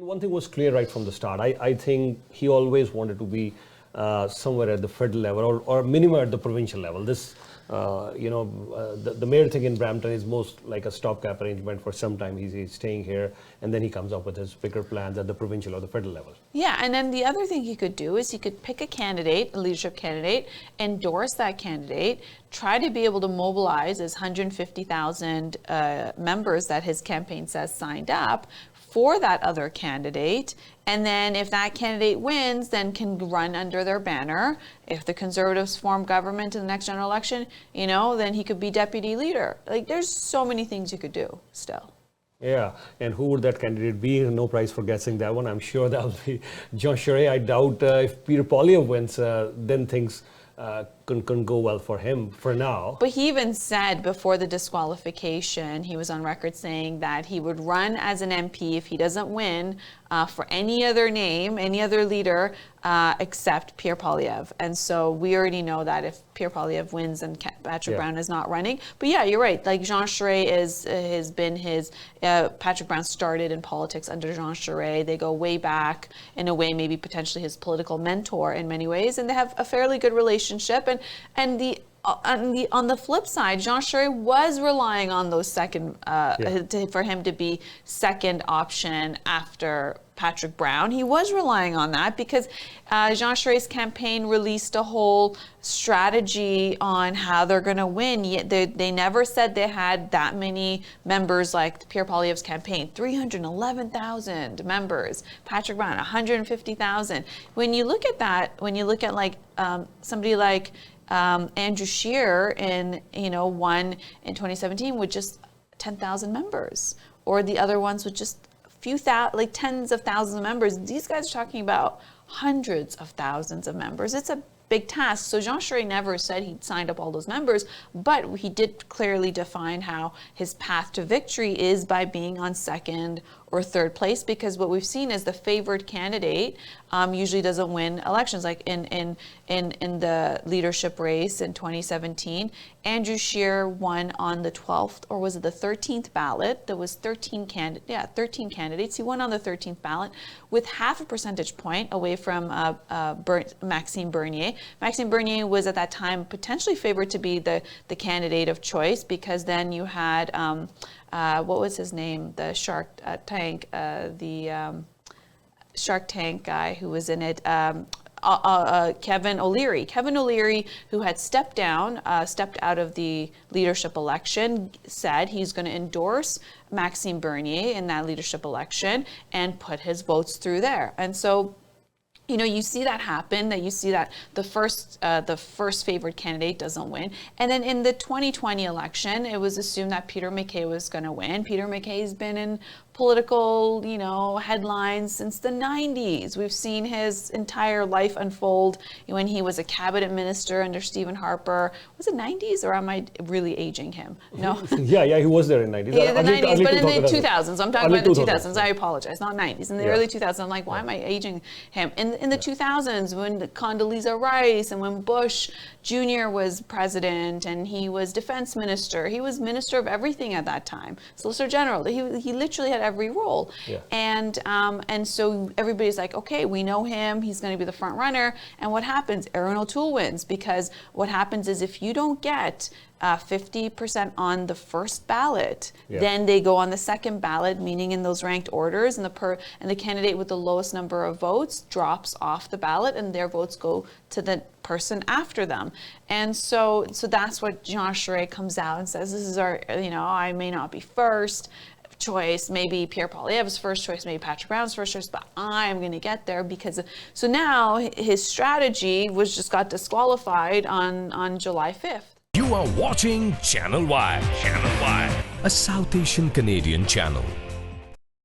One thing was clear right from the start. I think he always wanted to be somewhere at the federal level or minimum at the provincial level. The mayor thing in Brampton is most like a stopgap arrangement for some time. He's staying here, and then he comes up with his bigger plans at the provincial or the federal level. Yeah, and then the other thing he could do is he could pick a candidate, a leadership candidate, endorse that candidate, try to be able to mobilize his 150,000 members that his campaign says signed up for that other candidate, and then if that candidate wins, then can run under their banner. If the Conservatives form government in the next general election, then he could be deputy leader. Like, there's so many things you could do still. Yeah, and who would that candidate be? No prize for guessing that one. I'm sure that would be Jean Charest. I doubt if Peter Poilievre wins, then things couldn't go well for him for now. But he even said before the disqualification, he was on record saying that he would run as an MP if he doesn't win for any other name, any other leader except Pierre Poilievre. And so we already know that if Pierre Poilievre wins, then Patrick Brown is not running. But yeah, you're right. Like Jean Charest has been his, Patrick Brown started in politics under Jean Charest. They go way back, in a way, maybe potentially his political mentor in many ways, and they have a fairly good relationship. And on the flip side, Jean Charest was relying on those for him to be second option after Patrick Brown. He was relying on that because Jean Charest's campaign released a whole strategy on how they're going to win. Yet they never said they had that many members like Pierre Poilievre's campaign, 311,000 members. Patrick Brown, 150,000. When you look at that, when you look at like somebody like Andrew Scheer won in 2017 with just 10,000 members, or the other ones with just like tens of thousands of members. These guys are talking about hundreds of thousands of members. It's a big task. So Jean Charest never said he'd signed up all those members, but he did clearly define how his path to victory is by being on second or third place, because what we've seen is the favored candidate usually doesn't win elections. Like in the leadership race in 2017, Andrew Scheer won on the 12th, or was it the 13th ballot? There was 13 candidates. He won on the 13th ballot with half a percentage point away from Maxime Bernier. Maxime Bernier was at that time potentially favored to be the candidate of choice, because then you had what was his name? The Shark Tank, Shark Tank guy who was in it, Kevin O'Leary, who had stepped out of the leadership election, said he's going to endorse Maxime Bernier in that leadership election and put his votes through there. And so, you see that happen, that you see that the first favored candidate doesn't win. And then in the 2020 election, it was assumed that Peter MacKay was going to win. Peter MacKay's been in political, headlines since the 90s. We've seen his entire life unfold when he was a cabinet minister under Stephen Harper. Was it 90s, or am I really aging him? No. yeah, he was there in 90s. Yeah, the 90s, but in the 2000s. I'm talking about the 2000s. I apologize, not 90s. In the early 2000s, I'm like, why am I aging him? In the 2000s, when Condoleezza Rice and when Bush Jr. was president and he was defense minister, he was minister of everything at that time. Solicitor General, he literally had every role. Yeah. And so everybody's like, okay, we know him, he's going to be the front runner. And what happens? Erin O'Toole wins, because what happens is if you don't get 50% on the first ballot, then they go on the second ballot, meaning in those ranked orders, and the candidate with the lowest number of votes drops off the ballot, and their votes go to the person after them. And so that's what Jean Charest comes out and says, this is our, I may not be first choice, maybe Pierre Poilievre's first choice, maybe Patrick Brown's first choice, but I'm going to get there because so now his strategy just got disqualified on July 5th. You are watching Channel Y, a South Asian Canadian channel.